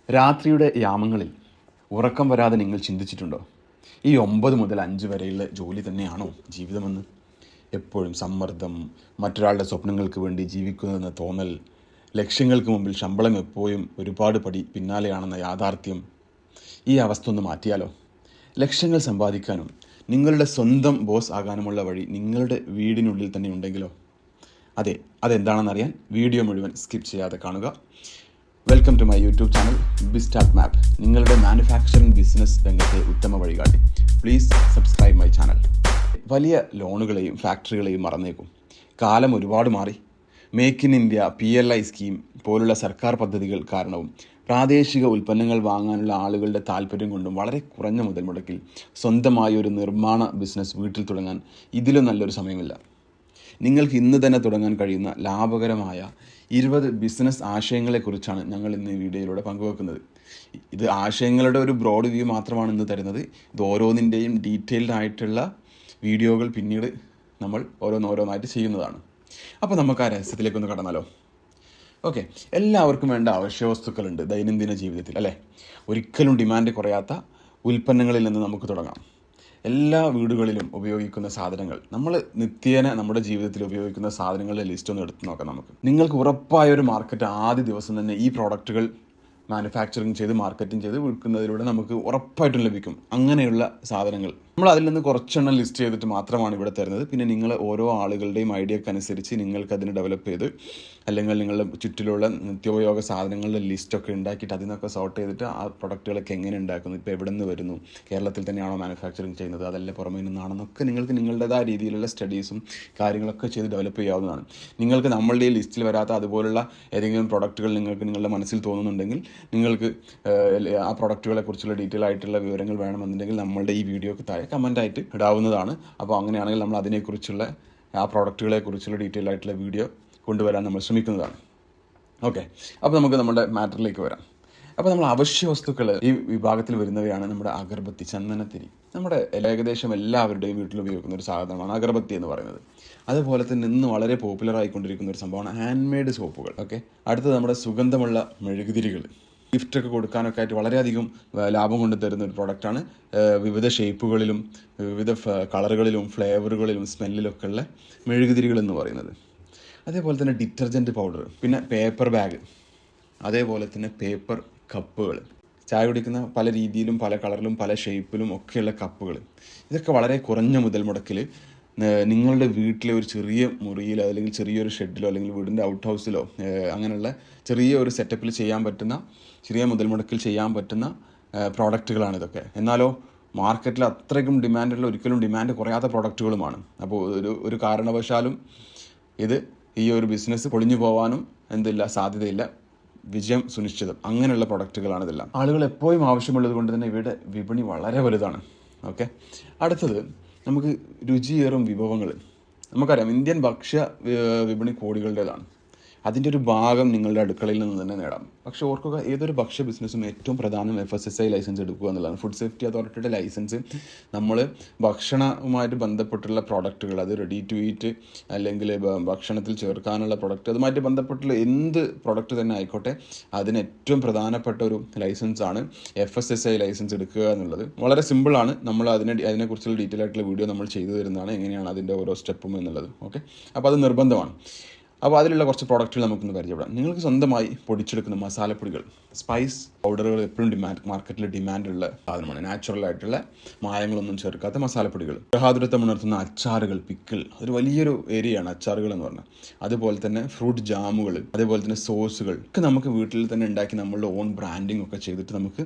രാത്രിയുടെ യാമങ്ങളിൽ ഉറക്കം വരാതെ നിങ്ങൾ ചിന്തിച്ചിട്ടുണ്ടോ? ഈ 9 മുതൽ 5 വരെയുള്ള ജോലി തന്നെയാണോ ജീവിതമെന്ന്? എപ്പോഴും സമ്മർദ്ദം, മറ്റൊരാളുടെ സ്വപ്നങ്ങൾക്ക് വേണ്ടി ജീവിക്കുന്നതെന്ന തോന്നൽ, ലക്ഷ്യങ്ങൾക്ക് മുമ്പിൽ ശമ്പളം എപ്പോഴും ഒരുപാട് പടി പിന്നാലെയാണെന്ന യാഥാർത്ഥ്യം. ഈ അവസ്ഥ ഒന്ന് മാറ്റിയാലോ? ലക്ഷ്യങ്ങൾ സമ്പാദിക്കാനും നിങ്ങളുടെ സ്വന്തം ബോസ് ആകാനുമുള്ള വഴി നിങ്ങളുടെ വീടിനുള്ളിൽ തന്നെ ഉണ്ടെങ്കിലോ? അതെന്താണെന്നറിയാൻ വീഡിയോ മുഴുവൻ സ്കിപ്പ് ചെയ്യാതെ കാണുക. Welcome to my YouTube channel bizstart map, നിങ്ങളുടെ മാനുഫാക്ചറിംഗ് ബിസിനസ് രംഗത്തെ ഉത്തമ വഴികാട്ടി. Please subscribe my channel. വലിയ ലോണുകളെയും ഫാക്ടറികളെയും മറന്നേക്കും. കാലം ഒരുപാട് മാറി. Make in India, PLI scheme പോലുള്ള സർക്കാർ പദ്ധതികൾ കാരണവും പ്രാദേശിക ഉൽപ്പന്നങ്ങൾ വാങ്ങാനുള്ള ആളുകളുടെ താല്പര്യം കൊണ്ടും വളരെ കുറഞ്ഞ മുതൽ മുടക്കിൽ സ്വന്തമായ ഒരു നിർമ്മാണ ബിസിനസ് വീട്ടിൽ തുടങ്ങാൻ ഇതിലും നല്ലൊരു സമയമില്ല. നിങ്ങൾക്ക് ഇന്ന് തന്നെ തുടങ്ങാൻ കഴിയുന്ന ലാഭകരമായ 20 ബിസിനസ് ആശയങ്ങളെക്കുറിച്ചാണ് ഞങ്ങൾ ഇന്ന് ഈ വീഡിയോയിലൂടെ പങ്കുവെക്കുന്നത്. ഇത് ആശയങ്ങളുടെ ഒരു ബ്രോഡ് വ്യൂ മാത്രമാണ് ഇന്ന് തരുന്നത്. ഇത് ഓരോന്നിൻ്റെയും ഡീറ്റെയിൽഡ് ആയിട്ടുള്ള വീഡിയോകൾ പിന്നീട് നമ്മൾ ഓരോന്നായിട്ട് ചെയ്യുന്നതാണ്. അപ്പോൾ നമുക്ക് ആ രഹസ്യത്തിലേക്കൊന്ന് കടന്നാലോ? ഓക്കെ, എല്ലാവർക്കും വേണ്ട അവശ്യ വസ്തുക്കളുണ്ട് ദൈനംദിന ജീവിതത്തിൽ, അല്ലേ? ഒരിക്കലും ഡിമാൻഡ് കുറയാത്ത ഉൽപ്പന്നങ്ങളിൽ നിന്ന് നമുക്ക് തുടങ്ങാം. എല്ലാ വീടുകളിലും ഉപയോഗിക്കുന്ന സാധനങ്ങൾ, നമ്മൾ നിത്യേന നമ്മുടെ ജീവിതത്തിൽ ഉപയോഗിക്കുന്ന സാധനങ്ങളുടെ ലിസ്റ്റ് ഒന്ന് എടുത്ത് നോക്കാം നമുക്ക്. നിങ്ങൾക്ക് ഉറപ്പായൊരു മാർക്കറ്റ് ആദ്യ ദിവസം തന്നെ ഈ പ്രോഡക്റ്റുകൾ മാനുഫാക്ചറിങ് ചെയ്ത് മാർക്കറ്റിംഗ് ചെയ്ത് വിൽക്കുന്നതിലൂടെ നമുക്ക് ഉറപ്പായിട്ടും ലഭിക്കും. അങ്ങനെയുള്ള സാധനങ്ങൾ നമ്മൾ അതിൽ നിന്ന് കുറച്ചെണ്ണം ലിസ്റ്റ് ചെയ്തിട്ട് മാത്രമാണ് ഇവിടെ തരുന്നത്. പിന്നെ നിങ്ങൾ ഓരോ ആളുകളുടെയും ഐഡിയക്കനുസരിച്ച് നിങ്ങൾക്ക് അതിന് ഡെവലപ്പ് ചെയ്ത്, അല്ലെങ്കിൽ നിങ്ങളുടെ ചുറ്റിലുള്ള നിത്യോപയോഗ സാധനങ്ങളുടെ ലിസ്റ്റൊക്കെ ഉണ്ടാക്കിയിട്ട് അതിൽ നിന്നൊക്കെ സോർട്ട് ചെയ്തിട്ട് ആ പ്രൊഡക്റ്റുകളൊക്കെ എങ്ങനെ ഉണ്ടാക്കുന്നു, ഇപ്പോൾ എവിടെ നിന്ന് വരുന്നു, കേരളത്തിൽ തന്നെയാണോ മാനുഫാക്ചറിങ് ചെയ്യുന്നത്, അതല്ല പുറമേ നിന്നാണെന്നൊക്കെ നിങ്ങൾക്ക് നിങ്ങളുടേതായ രീതിയിലുള്ള സ്റ്റഡീസും കാര്യങ്ങളൊക്കെ ചെയ്ത് ഡെവലപ്പ് ചെയ്യാവുന്നതാണ്. നിങ്ങൾക്ക് നമ്മളുടെ ഈ ലിസ്റ്റിൽ വരാത്ത അതുപോലുള്ള ഏതെങ്കിലും പ്രൊഡക്റ്റുകൾ നിങ്ങൾക്ക് നിങ്ങളുടെ മനസ്സിൽ തോന്നുന്നുണ്ടെങ്കിൽ, നിങ്ങൾക്ക് ആ പ്രൊഡക്റ്റുകളെ കുറിച്ചുള്ള ഡീറ്റെയിൽ ആയിട്ടുള്ള വിവരങ്ങൾ വേണമെന്നുണ്ടെങ്കിൽ നമ്മളുടെ ഈ വീഡിയോക്ക് താഴെ കമൻ്റായിട്ട് ഇടാവുന്നതാണ്. അപ്പോൾ അങ്ങനെയാണെങ്കിൽ നമ്മൾ അതിനെക്കുറിച്ചുള്ള ആ പ്രോഡക്റ്റുകളെ കുറിച്ചുള്ള ഡീറ്റെയിൽ ആയിട്ടുള്ള വീഡിയോ കൊണ്ടുവരാൻ നമ്മൾ ശ്രമിക്കുന്നതാണ്. ഓക്കെ, അപ്പോൾ നമുക്ക് നമ്മുടെ മാറ്ററിലേക്ക് വരാം. അപ്പോൾ നമ്മൾ അവശ്യ വസ്തുക്കൾ ഈ വിഭാഗത്തിൽ വരുന്നവയാണ് നമ്മുടെ അഗർബത്തി, ചന്ദനത്തിരി. നമ്മുടെ ഏകദേശം എല്ലാവരുടെയും വീട്ടിൽ ഉപയോഗിക്കുന്ന ഒരു സാധനമാണ് അഗർബത്തി എന്ന് പറയുന്നത്. അതുപോലെ തന്നെ ഇന്ന് വളരെ പോപ്പുലർ ആയിക്കൊണ്ടിരിക്കുന്ന ഒരു സംഭവമാണ് ഹാൻഡ് മെയ്ഡ് സോപ്പുകൾ. ഓക്കെ, അടുത്തത് നമ്മുടെ സുഗന്ധമുള്ള മെഴുകുതിരികൾ. ഗിഫ്റ്റൊക്കെ കൊടുക്കാനൊക്കെ ആയിട്ട് വളരെയധികം ലാഭം കൊണ്ട് തരുന്ന ഒരു പ്രോഡക്റ്റാണ്. വിവിധ ഷേപ്പുകളിലും വിവിധ കളറുകളിലും ഫ്ലേവറുകളിലും സ്മെല്ലിലൊക്കെ ഉള്ള മെഴുകുതിരികൾ എന്ന് പറയുന്നത്. അതേപോലെ തന്നെ ഡിറ്റർജൻറ്റ് പൗഡർ, പിന്നെ പേപ്പർ ബാഗ്, അതേപോലെ തന്നെ പേപ്പർ കപ്പുകൾ, ചായ കുടിക്കുന്ന പല രീതിയിലും പല കളറിലും പല ഷേപ്പിലും ഒക്കെയുള്ള കപ്പുകൾ. ഇതൊക്കെ വളരെ കുറഞ്ഞ മുതൽ മുടക്കിൽ നിങ്ങളുടെ വീട്ടിലെ ഒരു ചെറിയ മുറിയിലോ അല്ലെങ്കിൽ ചെറിയൊരു ഷെഡിലോ അല്ലെങ്കിൽ വീടിൻ്റെ ഔട്ട് ഹൗസിലോ അങ്ങനെയുള്ള ചെറിയ ഒരു സെറ്റപ്പിൽ ചെയ്യാൻ പറ്റുന്ന, ചെറിയ മുതൽ മുടക്കിൽ ചെയ്യാൻ പറ്റുന്ന പ്രോഡക്റ്റുകളാണ് ഇതൊക്കെ. എന്നാലോ മാർക്കറ്റിൽ അത്രയ്ക്കും ഡിമാൻഡുള്ള, ഒരിക്കലും ഡിമാൻഡ് കുറയാത്ത പ്രോഡക്റ്റുകളുമാണ്. അപ്പോൾ ഒരു കാരണവശാലും ഇത് ഈ ഒരു ബിസിനസ് പൊളിഞ്ഞു പോകാനും സാധ്യതയില്ല. വിജയം സുനിശ്ചിതം. അങ്ങനെയുള്ള പ്രൊഡക്റ്റുകളാണ് ഇതെല്ലാം. ആളുകൾ എപ്പോഴും ആവശ്യമുള്ളത് കൊണ്ട് തന്നെ ഇവയുടെ വിപണി വളരെ വലുതാണ്. ഓക്കെ, അടുത്തത് നമുക്ക് രുചിയേറും വിഭവങ്ങൾ. നമുക്കറിയാം ഇന്ത്യൻ ഭക്ഷ്യ വിപണി കോടികളുടേതാണ്. അതിൻ്റെ ഒരു ഭാഗം നിങ്ങളുടെ അടുക്കളയിൽ നിന്ന് തന്നെ നേടാം. പക്ഷേ ഓർക്കുക, ഏതൊരു ഭക്ഷ്യ ബിസിനസ്സും ഏറ്റവും പ്രധാനം FSSAI ലൈസൻസ് എടുക്കുക എന്നുള്ളതാണ്. ഫുഡ് സേഫ്റ്റി അതോറിറ്റിയുടെ ലൈസൻസ്. നമ്മൾ ഭക്ഷണവുമായിട്ട് ബന്ധപ്പെട്ടുള്ള പ്രോഡക്റ്റുകൾ, അത് റെഡി ടു ഈറ്റ് അല്ലെങ്കിൽ ഭക്ഷണത്തിൽ ചേർക്കാനുള്ള പ്രൊഡക്റ്റ്, അതുമായിട്ട് ബന്ധപ്പെട്ടുള്ള എന്ത് പ്രൊഡക്റ്റ് തന്നെ ആയിക്കോട്ടെ, അതിന് ഏറ്റവും പ്രധാനപ്പെട്ട ഒരു ലൈസൻസാണ് FSSAI ലൈസൻസ് എടുക്കുക എന്നുള്ളത്. വളരെ സിമ്പിളാണ്. നമ്മൾ അതിനെക്കുറിച്ചുള്ള ഡീറ്റെയിൽ ആയിട്ടുള്ള വീഡിയോ നമ്മൾ ചെയ്തു തരുന്നതാണ്, എങ്ങനെയാണ് അതിൻ്റെ ഓരോ സ്റ്റെപ്പും എന്നുള്ളത്. ഓക്കെ, അപ്പോൾ അത് നിർബന്ധമാണ്. അപ്പോൾ അതിലുള്ള കുറച്ച് പ്രോഡക്റ്റുകൾ നമുക്കൊന്ന് പരിചയപ്പെടാം. നിങ്ങൾക്ക് സ്വന്തമായി പൊടിച്ചെടുക്കുന്ന മസാലപ്പൊടികൾ, സ്പൈസ് പൗഡറുകൾ എപ്പോഴും മാർക്കറ്റിൽ ഡിമാൻഡുള്ള സാധനമാണ്. നാച്ചുറൽ ആയിട്ടുള്ള മായങ്ങളൊന്നും ചേർക്കാത്ത മസാലപ്പൊടികൾ. ഗൃഹാതുരത്വം ഉണർത്തുന്ന അച്ചാറുകൾ, പിക്കിൾ, അതൊരു വലിയൊരു ഏരിയയാണ് അച്ചാറുകൾ എന്ന് പറഞ്ഞാൽ. അതുപോലെ തന്നെ ഫ്രൂട്ട് ജാമുകൾ, അതേപോലെ തന്നെ സോസുകൾ ഒക്കെ നമുക്ക് വീട്ടിൽ തന്നെ ഉണ്ടാക്കി നമ്മളുടെ ഓൺ ബ്രാൻഡിങ് ഒക്കെ ചെയ്തിട്ട് നമുക്ക്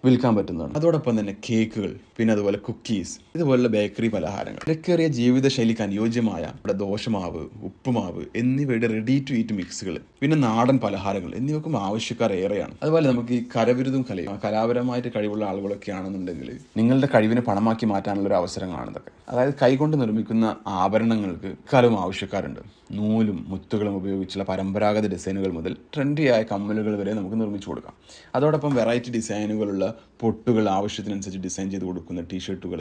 വിൽക്കാൻ പറ്റുന്നതാണ്. അതോടൊപ്പം തന്നെ കേക്കുകൾ, പിന്നെ അതുപോലെ കുക്കീസ്, ഇതുപോലുള്ള ബേക്കറി പലഹാരങ്ങൾ, തിരക്കേറിയ ജീവിതശൈലിക്ക് അനുയോജ്യമായ ദോശമാവ്, ഉപ്പുമാവ് എന്നിവയുടെ റെഡി ടു ഈറ്റ് മിക്സുകൾ, പിന്നെ നാടൻ പലഹാരങ്ങൾ എന്നിവയ്ക്കും ആവശ്യക്കാർ ഏറെയാണ്. അതുപോലെ നമുക്ക് ഈ കരവിരുതും കലാപരമായിട്ട് കഴിവുള്ള ആളുകളൊക്കെ ആണെന്നുണ്ടെങ്കിൽ നിങ്ങളുടെ കഴിവിനെ പണമാക്കി മാറ്റാനുള്ള ഒരു അവസരങ്ങളാണ് ഇതൊക്കെ. അതായത് കൈകൊണ്ട് നിർമ്മിക്കുന്ന ആഭരണങ്ങൾക്ക് ഇക്കാലവും ആവശ്യക്കാരുണ്ട്. നൂലും മുത്തുകളും ഉപയോഗിച്ചുള്ള പരമ്പരാഗത ഡിസൈനുകൾ മുതൽ ട്രെൻഡിയായ കമ്മലുകൾ വരെ നമുക്ക് നിർമ്മിച്ചു കൊടുക്കാം. അതോടൊപ്പം വെറൈറ്റി ഡിസൈനുകളുള്ള പൊട്ടുകൾ, ആവശ്യത്തിനനുസരിച്ച് ഡിസൈൻ ചെയ്ത് കൊടുക്കുന്ന ടീഷർട്ടുകൾ,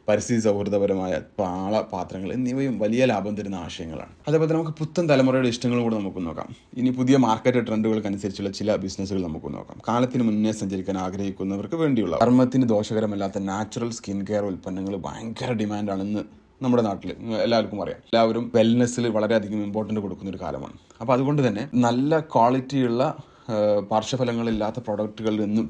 പരിസ്ഥിതി സൗഹൃദപരമായ പാള പാത്രങ്ങൾ എന്നിവയും വലിയ ലാഭം തരുന്ന ആശയങ്ങളാണ്. അതേപോലെ നമുക്ക് പുത്തൻ തലമുറയുടെ നിങ്ങളുടെ ഇഷ്ടങ്ങളും കൂടെ നമുക്ക് നോക്കാം. ഇനി പുതിയ മാർക്കറ്റ് ട്രെൻഡുകൾക്കനുസരിച്ചുള്ള ചില ബിസിനസ്സുകൾ നമുക്ക് നോക്കാം. കാലത്തിന് മുന്നേ സഞ്ചരിക്കാൻ ആഗ്രഹിക്കുന്നവർക്ക് വേണ്ടിയുള്ള ചർമ്മത്തിന് ദോഷകരമല്ലാത്ത നാച്ചുറൽ സ്കിൻ കെയർ ഉൽപ്പന്നങ്ങൾ ഭയങ്കര ഡിമാൻഡാണെന്ന് നമ്മുടെ നാട്ടിൽ എല്ലാവർക്കും അറിയാം. എല്ലാവരും വെൽനെസ്സിൽ വളരെയധികം ഇമ്പോർട്ടൻ്റ് കൊടുക്കുന്ന ഒരു കാലമാണ്. അപ്പോൾ അതുകൊണ്ട് തന്നെ നല്ല ക്വാളിറ്റിയുള്ള പാർശ്വഫലങ്ങളില്ലാത്ത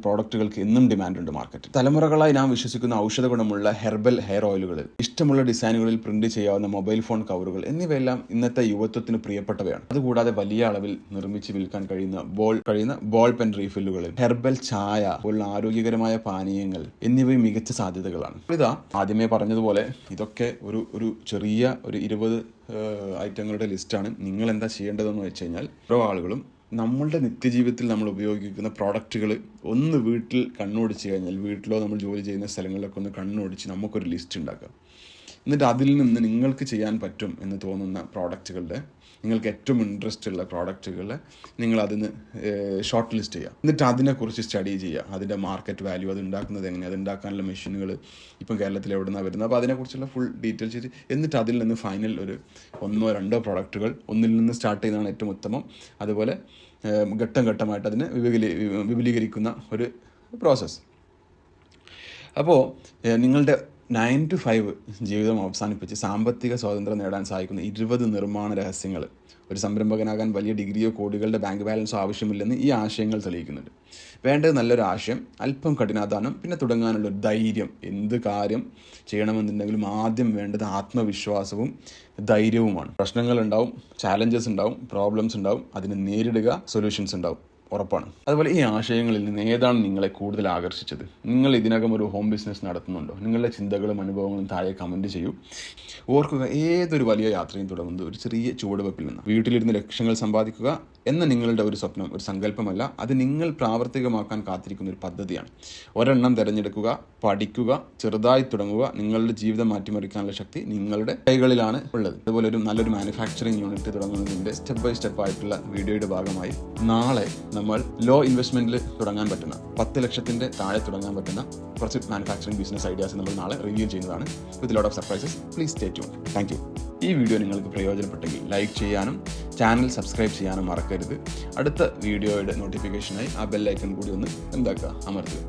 പ്രോഡക്റ്റുകൾക്ക് എന്നും ഡിമാൻഡുണ്ട് മാർക്കറ്റിൽ. തലമുറകളായി നാം വിശ്വസിക്കുന്ന ഔഷധ ഗുണമുള്ള ഹെർബൽ ഹെയർ ഓയിലുകൾ, ഇഷ്ടമുള്ള ഡിസൈനുകളിൽ പ്രിന്റ് ചെയ്യാവുന്ന മൊബൈൽ ഫോൺ കവറുകൾ എന്നിവയെല്ലാം ഇന്നത്തെ യുവത്വത്തിന് പ്രിയപ്പെട്ടവയാണ്. അതുകൂടാതെ വലിയ അളവിൽ നിർമ്മിച്ച് വിൽക്കാൻ കഴിയുന്ന ബോൾ പെൻ റീഫില്ലുകൾ, ഹെർബൽ ചായ പോലുള്ള ആരോഗ്യകരമായ പാനീയങ്ങൾ എന്നിവയും മികച്ച സാധ്യതകളാണ്. ഇതാ ആദ്യമേ പറഞ്ഞതുപോലെ ഇതൊക്കെ ഒരു ചെറിയ 20 ഐറ്റങ്ങളുടെ ലിസ്റ്റാണ്. നിങ്ങൾ എന്താ ചെയ്യേണ്ടതെന്ന് വെച്ച് കഴിഞ്ഞാൽ, ഓരോ ആളുകളും നമ്മളുടെ നിത്യജീവിതത്തിൽ നമ്മൾ ഉപയോഗിക്കുന്ന പ്രോഡക്റ്റുകൾ ഒന്ന് വീട്ടിൽ കണ്ണോടിച്ച് കഴിഞ്ഞാൽ, വീട്ടിലോ നമ്മൾ ജോലി ചെയ്യുന്ന സ്ഥലങ്ങളിലൊക്കെ ഒന്ന് കണ്ണോടിച്ച് നമുക്കൊരു ലിസ്റ്റ് ഉണ്ടാക്കാം. എന്നിട്ട് അതിൽ നിന്ന് നിങ്ങൾക്ക് ചെയ്യാൻ പറ്റും എന്ന് തോന്നുന്ന പ്രോഡക്റ്റുകളുടെ, നിങ്ങൾക്ക് ഏറ്റവും ഇൻട്രസ്റ്റ് ഉള്ള പ്രോഡക്റ്റുകൾ നിങ്ങളതിന് ഷോർട്ട് ലിസ്റ്റ് ചെയ്യുക. എന്നിട്ട് അതിനെക്കുറിച്ച് സ്റ്റഡി ചെയ്യുക. അതിൻ്റെ മാർക്കറ്റ് വാല്യൂ, അത് ഉണ്ടാക്കുന്നത് എങ്ങനെ, അത് ഉണ്ടാക്കാനുള്ള മെഷീനുകൾ ഇപ്പം കേരളത്തിൽ എവിടെ നിന്നാണ് വരുന്നത്, അപ്പോൾ അതിനെക്കുറിച്ചുള്ള ഫുൾ ഡീറ്റെയിൽ ചെയ്ത്, എന്നിട്ട് അതിൽ നിന്ന് ഫൈനൽ ഒരു 1-2 പ്രോഡക്റ്റുകൾ ഒന്നിൽ നിന്ന് സ്റ്റാർട്ട് ചെയ്യുന്നതാണ് ഏറ്റവും ഉത്തമം. അതുപോലെ ഘട്ടം ഘട്ടമായിട്ട് അതിനെ വിപുലീകരിക്കുന്ന ഒരു പ്രോസസ്സ്. അപ്പോൾ നിങ്ങളുടെ 9 to 5 ജീവിതം അവസാനിപ്പിച്ച് സാമ്പത്തിക സ്വാതന്ത്ര്യം നേടാൻ സഹായിക്കുന്ന 20 നിർമ്മാണ രഹസ്യങ്ങൾ. ഒരു സംരംഭകനാകാൻ വലിയ ഡിഗ്രിയോ കോടികളുടെ ബാങ്ക് ബാലൻസോ ആവശ്യമില്ലെന്ന് ഈ ആശയങ്ങൾ തെളിയിക്കുന്നുണ്ട്. വേണ്ടത് നല്ലൊരു ആശയം, അല്പം കഠിനാധ്വാനം, പിന്നെ തുടങ്ങാനുള്ള ഒരു ധൈര്യം. എന്ത് കാര്യം ചെയ്യണമെന്നുണ്ടെങ്കിലും ആദ്യം വേണ്ടത് ആത്മവിശ്വാസവും ധൈര്യവുമാണ്. പ്രശ്നങ്ങളുണ്ടാവും, ചാലഞ്ചസ് ഉണ്ടാവും, പ്രോബ്ലംസ് ഉണ്ടാവും, അതിനെ നേരിടുക, സൊല്യൂഷൻസ് ഉണ്ടാവും, ഉറപ്പാണ്. അതുപോലെ ഈ ആശയങ്ങളിൽ നിന്ന് ഏതാണ് നിങ്ങളെ കൂടുതൽ ആകർഷിച്ചത്? നിങ്ങൾ ഇതിനകം ഒരു ഹോം ബിസിനസ് നടത്തുന്നുണ്ടോ? നിങ്ങളുടെ ചിന്തകളും അനുഭവങ്ങളും താഴെ കമൻറ്റ് ചെയ്യൂ. ഓർക്കുക, ഏതൊരു വലിയ യാത്രയും തുടങ്ങുന്നത് ഒരു ചെറിയ ചുവടുവെപ്പിൽ നിന്ന്. വീട്ടിലിരുന്ന് ലക്ഷങ്ങൾ സമ്പാദിക്കുക എന്ന നിങ്ങളുടെ ഒരു സ്വപ്നം ഒരു സങ്കല്പമല്ല, അത് നിങ്ങൾ പ്രാവർത്തികമാക്കാൻ കാത്തിരിക്കുന്ന ഒരു പദ്ധതിയാണ്. ഒരെണ്ണം തിരഞ്ഞെടുക്കുക, പഠിക്കുക, ചെറുതായി തുടങ്ങുക. നിങ്ങളുടെ ജീവിതം മാറ്റിമറിക്കാനുള്ള ശക്തി നിങ്ങളുടെ കൈകളിലാണ് ഉള്ളത്. അതുപോലെ നല്ലൊരു മാനുഫാക്ചറിങ് യൂണിറ്റ് തുടങ്ങുന്നതിൻ്റെ സ്റ്റെപ്പ് ബൈ സ്റ്റെപ്പ് ആയിട്ടുള്ള വീഡിയോയുടെ ഭാഗമായി നാളെ നമ്മൾ ലോ ഇൻവെസ്റ്റ്മെൻറ്റിൽ തുടങ്ങാൻ പറ്റുന്ന 10 ലക്ഷത്തിൻ്റെ താഴെ തുടങ്ങാൻ പറ്റുന്ന കുറച്ച് മാനുഫാക്ചറിങ് ബിസിനസ് ഐഡിയാസ് നമ്മൾ നാളെ റിവ്യൂ ചെയ്യുന്നതാണ്. With lot of surprises. Please stay tune. Thank you. ഈ വീഡിയോ നിങ്ങൾക്ക് പ്രയോജനപ്പെട്ടെങ്കിൽ ലൈക്ക് ചെയ്യാനും ചാനൽ സബ്സ്ക്രൈബ് ചെയ്യാനും മറക്കരുത്. അടുത്ത വീഡിയോയുടെ നോട്ടിഫിക്കേഷനായി ആ ബെൽ ഐക്കൺ കൂടി ഒന്ന് അമർത്തുക.